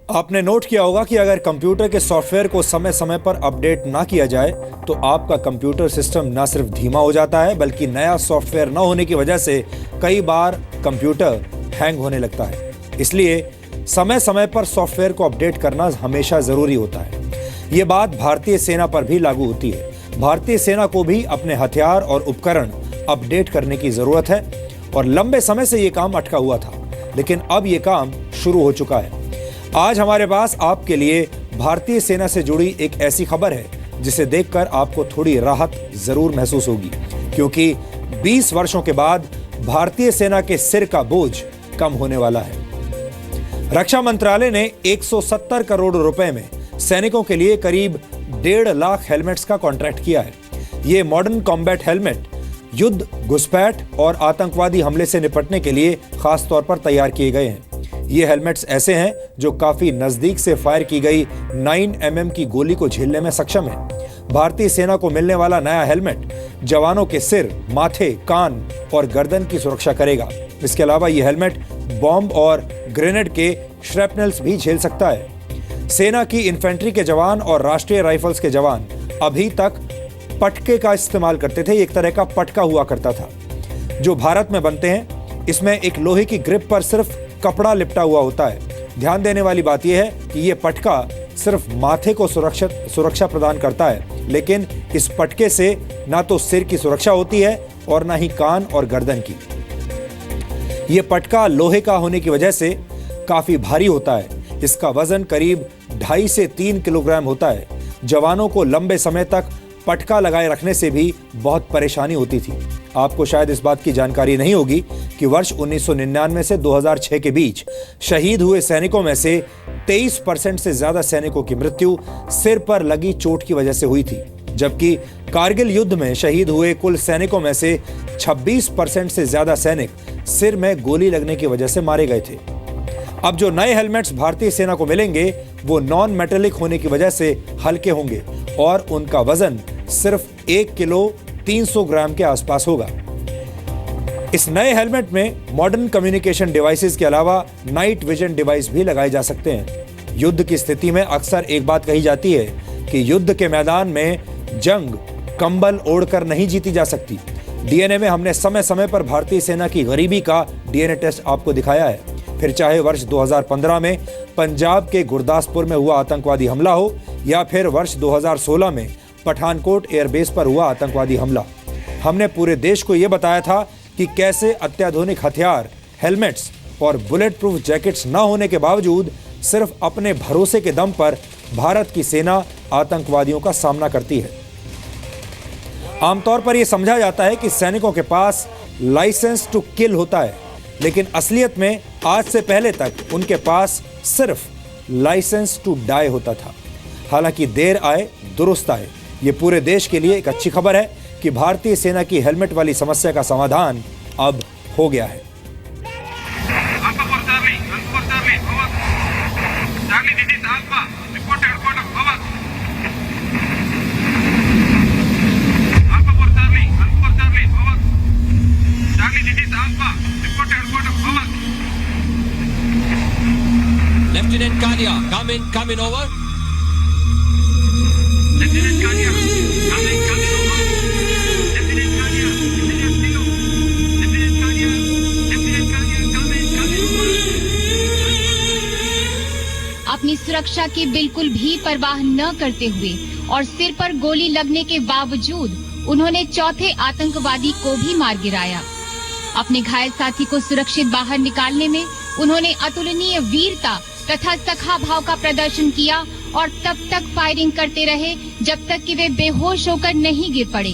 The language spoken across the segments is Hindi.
आपने नोट किया होगा कि अगर कंप्यूटर के सॉफ्टवेयर को समय समय पर अपडेट ना किया जाए तो आपका कंप्यूटर सिस्टम न सिर्फ धीमा हो जाता है बल्कि नया सॉफ्टवेयर न होने की वजह से कई बार कंप्यूटर हैंग होने लगता है। इसलिए समय समय पर सॉफ्टवेयर को अपडेट करना हमेशा जरूरी होता है। ये बात भारतीय सेना पर भी लागू होती है। भारतीय सेना को भी अपने हथियार और उपकरण अपडेट करने की जरूरत है और लंबे समय से ये काम अटका हुआ था, लेकिन अब ये काम शुरू हो चुका है। आज हमारे पास आपके लिए भारतीय सेना से जुड़ी एक ऐसी खबर है जिसे देखकर आपको थोड़ी राहत जरूर महसूस होगी, क्योंकि 20 वर्षों के बाद भारतीय सेना के सिर का बोझ कम होने वाला है। रक्षा मंत्रालय ने 170 करोड़ रुपए में सैनिकों के लिए करीब 1.5 लाख हेलमेट्स का कॉन्ट्रैक्ट किया है। ये मॉडर्न कॉम्बैट हेलमेट युद्ध, घुसपैठ और आतंकवादी हमले से निपटने के लिए खास तौर पर तैयार किए गए हैं। ये हेलमेट्स ऐसे हैं जो काफी नजदीक से फायर की गई 9 mm की गोली को झेलने में सक्षम है। भारतीय सेना को मिलने वाला नया हेलमेट जवानों के सिर, माथे, कान और गर्दन की सुरक्षा करेगा। इसके अलावा ये हेलमेट बॉम्ब और ग्रेनेड के श्रैपनेल्स भी झेल सकता है। सेना की इन्फेंट्री के जवान और राष्ट्रीय राइफल्स के जवान अभी तक पटके का इस्तेमाल करते थे। एक तरह का पटका हुआ करता था जो भारत में बनते हैं। इसमें एक लोहे की ग्रिप पर सिर्फ कपड़ा लिपटा हुआ होता है। ध्यान देने वाली बात यह है कि यह पटका सिर्फ माथे को सुरक्षा प्रदान करता है, लेकिन इस पटके से ना तो सिर की सुरक्षा होती है और ना ही कान और गर्दन की। यह पटका लोहे का होने की वजह से काफी भारी होता है। इसका वजन करीब 2.5 से 3 किलोग्राम होता है। जवानों को लंबे समय तक पटका लगाए रखने से भी बहुत परेशानी होती थी। आपको शायद इस बात की जानकारी नहीं होगी कि वर्ष 1999 से 2006 के बीच शहीद हुए सैनिकों में से 23% से ज्यादा सैनिकों की मृत्यु सिर पर लगी चोट की वजह से हुई थी, जबकि कारगिल युद्ध में शहीद हुए कुल सैनिकों में से 26% से ज्यादा सैनिक सिर में गोली लगने की वजह से मारे गए थे। अब जो नए हेलमेट्स भारतीय सेना को मिलेंगे वो नॉन मेटेलिक होने की वजह से हल्के होंगे और उनका वजन सिर्फ 1 किलो 300 ग्राम के आसपास होगा। इस नए हेलमेट में मॉडर्न कम्युनिकेशन डिवाइसेस के अलावा नाइट विजन डिवाइस भी लगाए जा सकते हैं। युद्ध की स्थिति में अक्सर एक बात कही जाती है कि युद्ध के मैदान में जंग कंबल ओढ़कर नहीं जीती जा सकती। डीएनए में हमने समय समय पर भारतीय सेना की गरीबी का डीएनए टेस्ट आपको दिखाया है। फिर चाहे वर्ष 2015 में पंजाब के गुरदासपुर में हुआ आतंकवादी हमला हो या फिर वर्ष 2016 में पठानकोट एयरबेस पर हुआ आतंकवादी हमला, हमने पूरे देश को यह बताया था कि कैसे अत्याधुनिक हथियार, हेलमेट्स और बुलेट प्रूफ जैकेट्स न होने के बावजूद सिर्फ अपने भरोसे के दम पर भारत की सेना आतंकवादियों का सामना करती है। आमतौर पर यह समझा जाता है कि सैनिकों के पास लाइसेंस टू किल होता है, लेकिन असलियत में आज से पहले तक उनके पास सिर्फ लाइसेंस टू डाई होता था। हालांकि देर आए दुरुस्त आए। ये पूरे देश के लिए एक अच्छी खबर है कि भारतीय सेना की हेलमेट वाली समस्या का समाधान अब हो गया है। Lieutenant Kalia, come in over. Lieutenant Kalia, come in over. Lieutenant Kalia, Lieutenant Kalia, come in over. अपनी सुरक्षा की बिल्कुल भी परवाह न करते हुए और सिर पर गोली लगने के बावजूद उन्होंने चौथे आतंकवादी को भी मार गिराया। अपने घायल साथी को सुरक्षित बाहर निकालने में उन्होंने अतुलनीय वीरता तथा सखा भाव का प्रदर्शन किया और तब तक फायरिंग करते रहे जब तक कि वे बेहोश होकर नहीं गिर पड़े।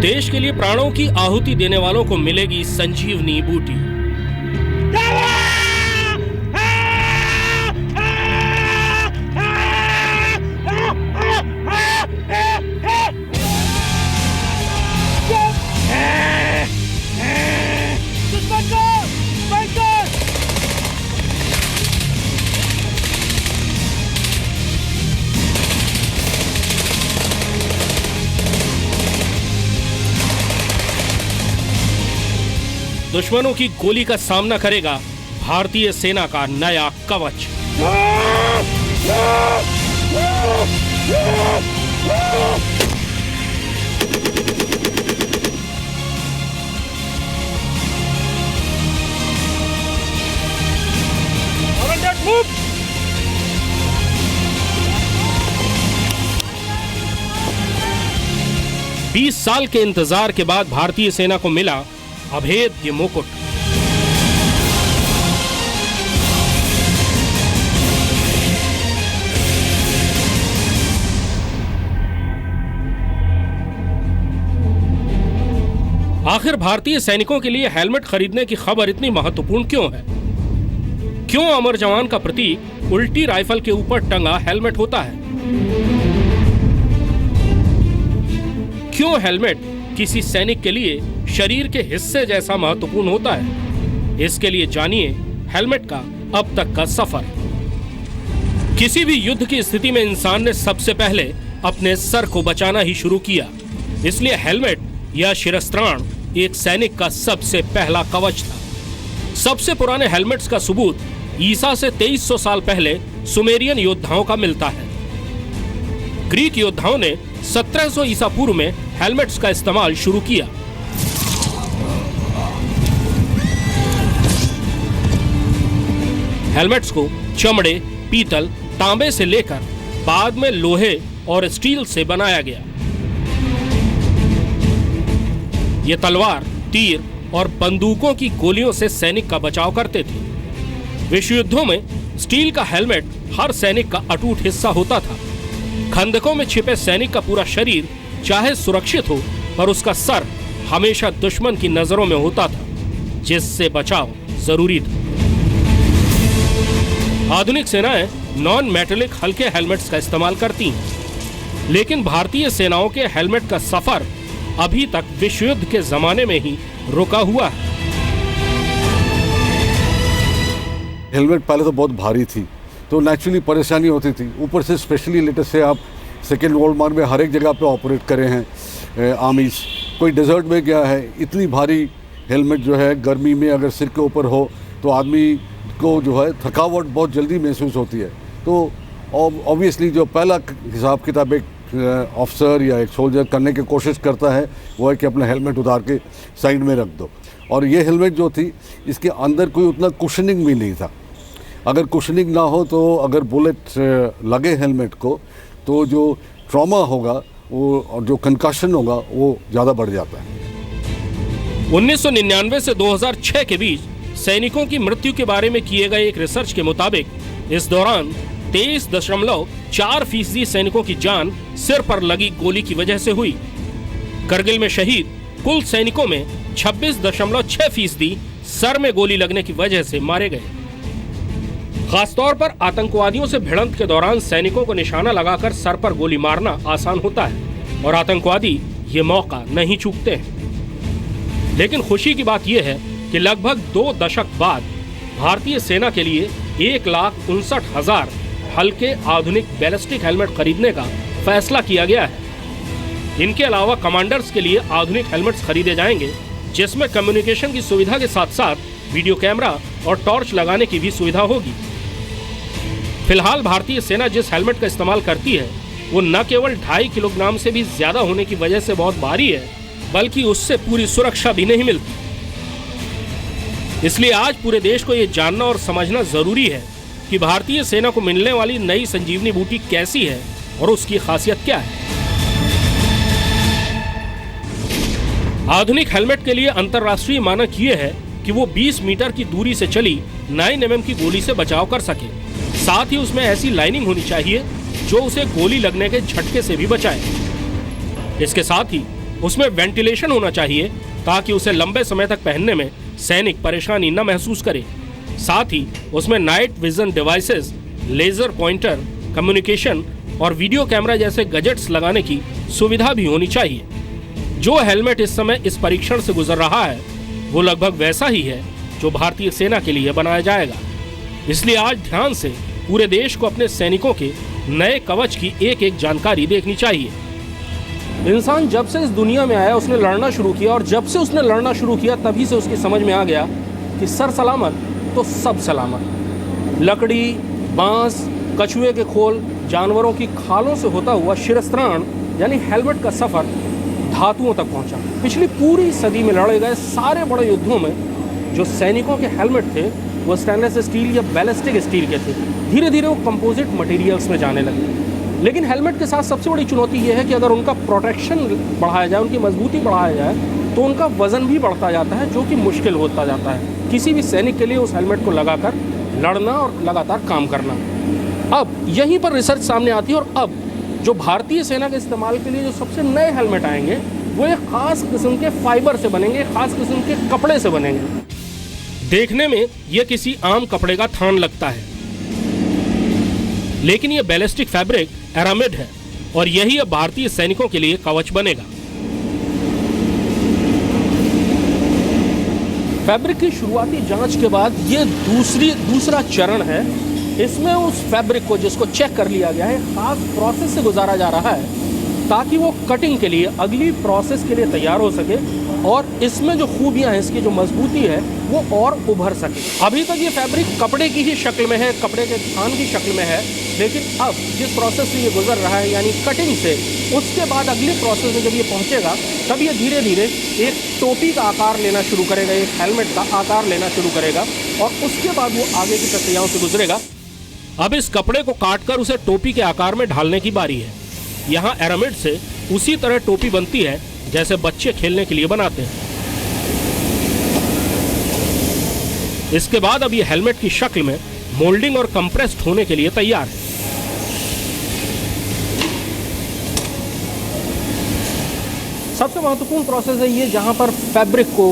देश के लिए प्राणों की आहुति देने वालों को मिलेगी संजीवनी बूटी। दुश्मनों की गोली का सामना करेगा भारतीय सेना का नया कवच। Move! 20 साल के इंतजार के बाद भारतीय सेना को मिला अभेद्य मुकुट। आखिर भारतीय सैनिकों के लिए हेलमेट खरीदने की खबर इतनी महत्वपूर्ण क्यों है? क्यों अमर जवान का प्रतीक उल्टी राइफल के ऊपर टंगा हेलमेट होता है? क्यों हेलमेट किसी सैनिक के लिए शरीर के हिस्से जैसा महत्वपूर्ण होता है? इसके लिए जानिए हेलमेट का अब तक का सफर। किसी भी युद्ध की स्थिति में इंसान ने सबसे पहले अपने सर को बचाना ही शुरू किया, इसलिए हेलमेट या शिरस्त्राण एक सैनिक का सबसे पहला कवच था। सबसे पुराने हेलमेट्स का सबूत ईसा से 2300 साल पहले सुमेरियन योद्धाओं का मिलता है। ग्रीक योद्धाओं ने 1700 ईसा पूर्व में हेलमेट्स का इस्तेमाल शुरू किया। हेलमेट्स को चमड़े, पीतल, तांबे से लेकर बाद में लोहे और स्टील से बनाया गया। ये तलवार, तीर और बंदूकों की गोलियों से सैनिक का बचाव करते थे। विश्व युद्धों में स्टील का हेलमेट हर सैनिक का अटूट हिस्सा होता था। खंदकों में छिपे सैनिक का पूरा शरीर चाहे सुरक्षित हो, पर उसका सर हमेशा दुश्मन की नजरों में होता था, जिससे बचाव जरूरी था। आधुनिक सेनाएं नॉन मेटेलिक हल्के हेलमेट्स का इस्तेमाल करती हैं, लेकिन भारतीय सेनाओं के हेलमेट का सफर अभी तक विश्व युद्ध के जमाने में ही रुका हुआ है। हेलमेट पहले तो बहुत भारी थी, तो नेचुरली परेशानी होती थी। ऊपर से स्पेशली लेटेस्ट से आप सेकेंड वर्ल्ड वॉर में हर एक जगह पे ऑपरेट करे हैं आर्मीज। कोई डेजर्ट में गया है, इतनी भारी हेलमेट जो है गर्मी में अगर सिर के ऊपर हो तो आदमी को जो है थकावट बहुत जल्दी महसूस होती है। तो ऑब्वियसली जो पहला हिसाब किताब एक ऑफिसर या एक सोल्जर करने की कोशिश करता है वो है कि अपना हेलमेट उतार के साइड में रख दो। और ये हेलमेट जो थी इसके अंदर कोई उतना कुशनिंग भी नहीं था। अगर कुशनिंग ना हो तो अगर बुलेट लगे हेलमेट को तो जो ट्रॉमा होगा वो और जो कंकशन होगा वो ज़्यादा बढ़ जाता है। 1999 से 2006 के बीच सैनिकों की मृत्यु के बारे में किए गए एक रिसर्च के मुताबिक इस दौरान 23.4% सैनिकों की जान सिर पर लगी गोली की वजह से हुई। करगिल में शहीद कुल सैनिकों में 26.6% सर में गोली लगने की वजह से मारे गए। खासतौर पर आतंकवादियों से भिड़ंत के दौरान सैनिकों को निशाना लगाकर सर पर गोली मारना आसान होता है और आतंकवादी ये मौका नहीं चूकते हैं। लेकिन खुशी की बात यह है कि लगभग 2 दशक बाद भारतीय सेना के लिए 1,59,000 हल्के आधुनिक बैलिस्टिक हेलमेट खरीदने का फैसला किया गया है। इनके अलावा कमांडर्स के लिए आधुनिक हेलमेट्स खरीदे जाएंगे, जिसमें कम्युनिकेशन की सुविधा के साथ साथ वीडियो कैमरा और टॉर्च लगाने की भी सुविधा होगी। फिलहाल भारतीय सेना जिस हेलमेट का इस्तेमाल करती है वो न केवल 2.5 किलोग्राम से भी ज्यादा होने की वजह से बहुत भारी है, बल्कि उससे पूरी सुरक्षा भी नहीं मिलती। इसलिए आज पूरे देश को ये जानना और समझना जरूरी है कि भारतीय सेना को मिलने वाली नई संजीवनी बूटी कैसी है और उसकी खासियत क्या है। आधुनिक हेलमेट के लिए अंतर्राष्ट्रीय मानक ये है कि वो 20 मीटर की दूरी से चली 9 mm की गोली से बचाव कर सके। साथ ही उसमें ऐसी लाइनिंग होनी चाहिए जो उसे गोली लगने के झटके से भी बचाए। इसके साथ ही उसमें वेंटिलेशन होना चाहिए ताकि उसे लंबे समय तक पहनने में सैनिक परेशानी न महसूस करे। साथ ही उसमें night vision devices, laser pointer, communication और वीडियो कैमरा जैसे गैजेट्स लगाने की सुविधा भी होनी चाहिए। जो हेलमेट इस समय इस परीक्षण से गुजर रहा है वो लगभग वैसा ही है जो भारतीय सेना के लिए बनाया जाएगा। इसलिए आज ध्यान से पूरे देश को अपने सैनिकों के नए कवच की एक एक जानकारी देखनी चाहिए। इंसान जब से इस दुनिया में आया उसने लड़ना शुरू किया, और जब से उसने लड़ना शुरू किया तभी से उसकी समझ में आ गया कि सर सलामत तो सब सलामत। लकड़ी, बांस, कछुए के खोल, जानवरों की खालों से होता हुआ शिरस्त्राण यानी हेलमेट का सफ़र धातुओं तक पहुंचा। पिछली पूरी सदी में लड़े गए सारे बड़े युद्धों में जो सैनिकों के हेलमेट थे वो स्टेनलेस स्टील या बैलिस्टिक स्टील के थे। धीरे धीरे वो कंपोजिट मटेरियल्स में जाने लगे। लेकिन हेलमेट के साथ सबसे बड़ी चुनौती ये है कि अगर उनका प्रोटेक्शन बढ़ाया जाए, उनकी मजबूती बढ़ाया जाए, तो उनका वज़न भी बढ़ता जाता है, जो कि मुश्किल होता जाता है किसी भी सैनिक के लिए उस हेलमेट को लगाकर लड़ना और लगातार काम करना। अब यहीं पर रिसर्च सामने आती है, और अब जो भारतीय सेना के इस्तेमाल के लिए जो सबसे नए हेलमेट आएंगे वो एक ख़ास किस्म के फाइबर से बनेंगे, ख़ास किस्म के कपड़े से बनेंगे। देखने में यह किसी आम कपड़े का थान लगता है, लेकिन यह बैलिस्टिक फैब्रिक एरामिड है, और यही अब भारतीय सैनिकों के लिए कवच बनेगा। फैब्रिक की शुरुआती जांच के बाद ये दूसरा चरण है। इसमें उस फैब्रिक को, जिसको चेक कर लिया गया है, खास प्रोसेस से गुजारा जा रहा है ताकि वो कटिंग के लिए, अगली प्रोसेस के लिए तैयार हो सके, और इसमें जो खूबियां हैं, इसकी जो मजबूती है वो और उभर सके। अभी तक ये फैब्रिक कपड़े की ही शक्ल में है, कपड़े के थान की शक्ल में है, लेकिन अब जिस प्रोसेस से ये गुजर रहा है यानी कटिंग से, उसके बाद अगली प्रोसेस में जब ये पहुंचेगा तब ये धीरे धीरे एक टोपी का आकार लेना शुरू करेगा, एक हेलमेट का आकार लेना शुरू करेगा, और उसके बाद वो आगे की प्रक्रियाओं से गुजरेगा। अब इस कपड़े को काटकर उसे टोपी के आकार में ढालने की बारी है। यहाँ एरामिड से उसी तरह टोपी बनती है जैसे बच्चे खेलने के लिए बनाते हैं। इसके बाद अब ये हेलमेट की शक्ल में मोल्डिंग और कंप्रेस्ड होने के लिए तैयार है। सबसे महत्वपूर्ण प्रोसेस है ये, जहां पर फैब्रिक को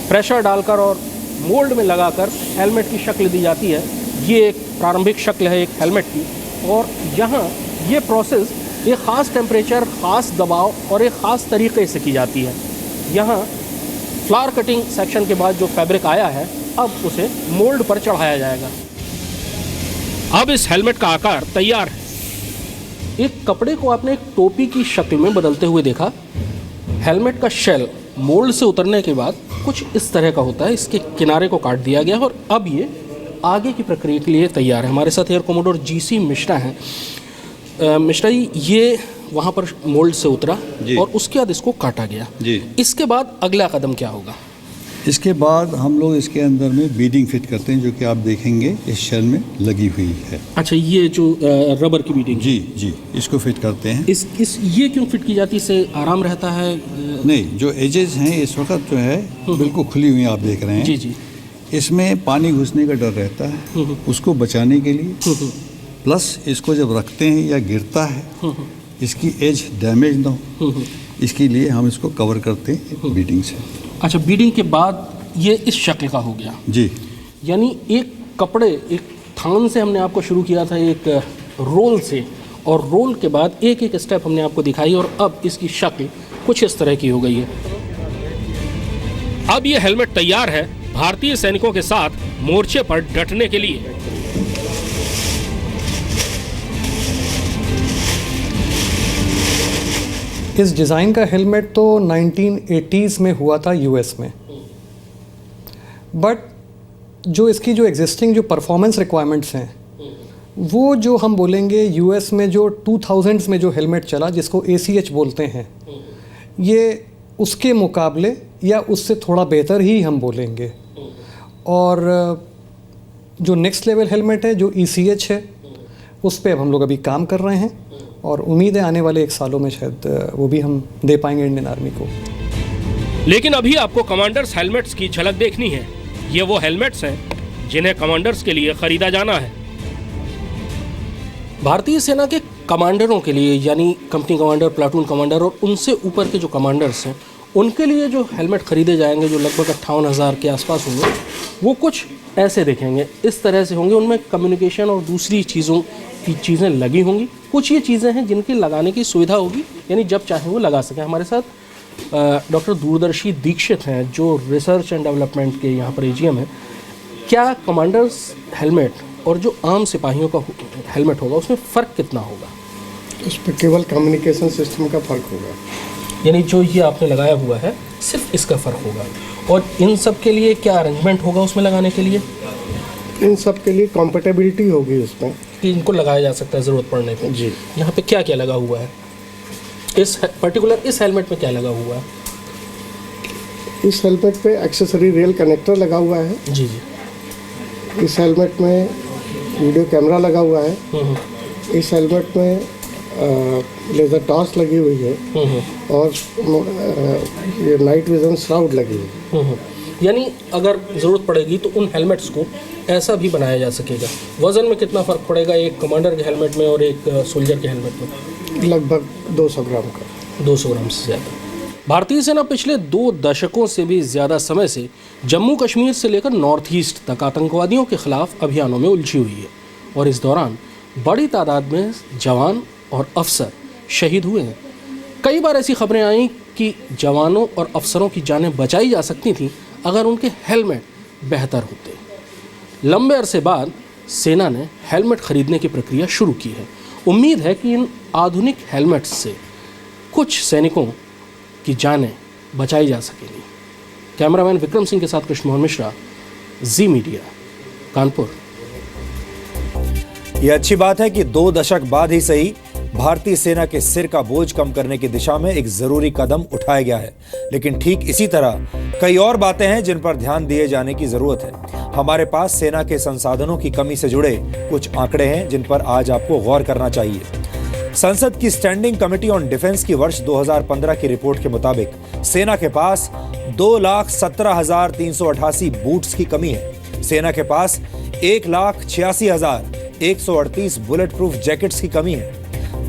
प्रेशर डालकर और मोल्ड में लगाकर हेलमेट की शक्ल दी जाती है। ये एक प्रारंभिक शक्ल है एक हेलमेट की, और यहाँ ये प्रोसेस एक ख़ास टेम्परेचर, ख़ास दबाव और एक ख़ास तरीके से की जाती है। यहाँ फ्लावर कटिंग सेक्शन के बाद जो फैब्रिक आया है, अब उसे मोल्ड पर चढ़ाया जाएगा। अब इस हेलमेट का आकार तैयार है। एक कपड़े को आपने एक टोपी की शक्ल में बदलते हुए देखा। हेलमेट का शेल मोल्ड से उतरने के बाद कुछ इस तरह का होता है। इसके किनारे को काट दिया गया और अब ये आगे की प्रक्रिया के लिए तैयार है। हमारे साथ एयर कोमोडोर जीसी मिश्रा हैं। मिश्रा जी, ये वहाँ पर मोल्ड से उतरा और उसके बाद इसको काटा गया जी। इसके बाद अगला कदम क्या होगा? इसके बाद हम लोग इसके अंदर में बीडिंग फिट करते हैं, जो कि आप देखेंगे इस शेल में लगी हुई है। अच्छा, ये जो रबर की बीडिंग, जी जी, इसको फिट करते हैं। ये क्यों फिट की जाती है? इससे आराम रहता है? नहीं, जो एजेस हैं इस वक्त जो है बिल्कुल खुली हुई आप देख रहे हैं। जी जी। इसमें पानी घुसने का डर रहता है, उसको बचाने के लिए, प्लस इसको जब रखते हैं या गिरता है इसकी एज डैमेज ना हो, इसके लिए हम इसको कवर करते हैं बीडिंग से। अच्छा, बीडिंग के बाद ये इस शक्ल का हो गया जी। यानी एक कपड़े, एक थान से हमने आपको शुरू किया था, एक रोल से, और रोल के बाद एक एक स्टेप हमने आपको दिखाई, और अब इसकी शक्ल कुछ इस तरह की हो गई है। अब ये हेलमेट तैयार है भारतीय सैनिकों के साथ मोर्चे पर डटने के लिए। इस डिज़ाइन का हेलमेट तो 1980s में हुआ था यूएस में, बट जो इसकी जो एग्जिस्टिंग जो परफॉर्मेंस रिक्वायरमेंट्स हैं वो जो हम बोलेंगे यूएस में जो 2000s में जो हेलमेट चला जिसको ACH बोलते हैं, ये उसके मुकाबले या उससे थोड़ा बेहतर ही हम बोलेंगे। और जो नेक्स्ट लेवल हेलमेट है जो ECH है उस पर अब हम लोग अभी काम कर रहे हैं, और उम्मीद है आने वाले 1 सालों में शायद वो भी हम दे पाएंगे इंडियन आर्मी को। लेकिन अभी आपको कमांडर्स हेलमेट्स की झलक देखनी है। ये वो हेलमेट्स हैं जिन्हें कमांडर्स के लिए खरीदा जाना है। भारतीय सेना के कमांडरों के लिए, यानी कंपनी कमांडर, प्लाटून कमांडर और उनसे ऊपर के जो कमांडर्स हैं, उनके लिए जो हेलमेट खरीदे जाएंगे, जो लगभग 58,000 के आसपास होंगे, वो कुछ ऐसे दिखेंगे, इस तरह से होंगे। उनमें कम्युनिकेशन और दूसरी चीज़ों की चीज़ें लगी होंगी। कुछ ये चीज़ें हैं जिनकी लगाने की सुविधा होगी, यानी जब चाहे वो लगा सकें। हमारे साथ डॉक्टर दूरदर्शी दीक्षित हैं, जो रिसर्च एंड डेवलपमेंट के यहाँ पर AGM है। क्या कमांडर्स हेलमेट और जो आम सिपाहियों का हेलमेट होगा उसमें फ़र्क कितना होगा? उस पर केवल कम्युनिकेशन सिस्टम का फ़र्क होगा। यानी जो ये आपने लगाया हुआ है सिर्फ इसका फ़र्क होगा। और इन सब के लिए क्या अरेंजमेंट होगा उसमें लगाने के लिए? इन सब के लिए कॉम्पेटेबिलिटी होगी उसमें कि इनको लगाया जा सकता है ज़रूरत पड़ने पे। जी। यहाँ पे क्या क्या लगा हुआ है? इस पर्टिकुलर इस हेलमेट में क्या लगा हुआ है? इस हेलमेट पे एक्सेसरी रेल कनेक्टर लगा हुआ है। जी जी। इस हेलमेट में वीडियो कैमरा लगा हुआ है। इस हेलमेट में लेज़र टॉर्च लगी हुई है और ये नाइट विजन श्राउड लगी हुई है। यानी अगर ज़रूरत पड़ेगी तो उन हेलमेट्स को ऐसा भी बनाया जा सकेगा। वज़न में कितना फ़र्क पड़ेगा एक कमांडर के हेलमेट में और एक सोल्जर के हेलमेट में? लगभग 200 ग्राम का। 200 ग्राम से ज़्यादा। भारतीय सेना पिछले 2 दशकों से भी ज़्यादा समय से जम्मू कश्मीर से लेकर नॉर्थ ईस्ट तक आतंकवादियों के खिलाफ अभियानों में उलझी हुई है और इस दौरान बड़ी तादाद में जवान और अफसर शहीद हुए हैं। कई बार ऐसी खबरें आईं कि जवानों और अफसरों की जानें बचाई जा सकती थीं अगर उनके हेलमेट बेहतर होते। लंबे अरसे बाद सेना ने हेलमेट खरीदने की प्रक्रिया शुरू की है। उम्मीद है कि इन आधुनिक हेलमेट्स से कुछ सैनिकों की जानें बचाई जा सकेंगी। कैमरामैन विक्रम सिंह के साथ कृष्णमोहन मिश्रा, जी मीडिया, कानपुर। यह अच्छी बात है कि 2 दशक बाद ही सही भारतीय सेना के सिर का बोझ कम करने की दिशा में एक जरूरी कदम उठाया गया है, लेकिन ठीक इसी तरह कई और बातें हैं जिन पर ध्यान दिए जाने की जरूरत है। हमारे पास सेना के संसाधनों की कमी से जुड़े कुछ आंकड़े हैं जिन पर आज आपको गौर करना चाहिए। संसद की स्टैंडिंग कमेटी ऑन डिफेंस की वर्ष 2015 की रिपोर्ट के मुताबिक सेना के पास 2,17,388 बूट्स की कमी है। सेना के पास 1,86,138 बुलेट प्रूफ जैकेट्स की कमी है।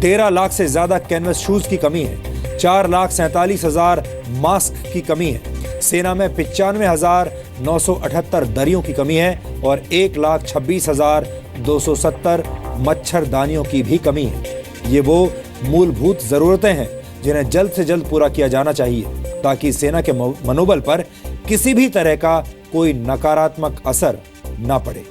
13 लाख से ज्यादा कैनवस शूज की कमी है। 4,47,000 मास्क की कमी है। सेना में 95,978 दरियों की कमी है और 1,26,270 मच्छरदानियों की भी कमी है। ये वो मूलभूत जरूरतें हैं जिन्हें जल्द से जल्द पूरा किया जाना चाहिए ताकि सेना के मनोबल पर किसी भी तरह का कोई नकारात्मक असर न पड़े।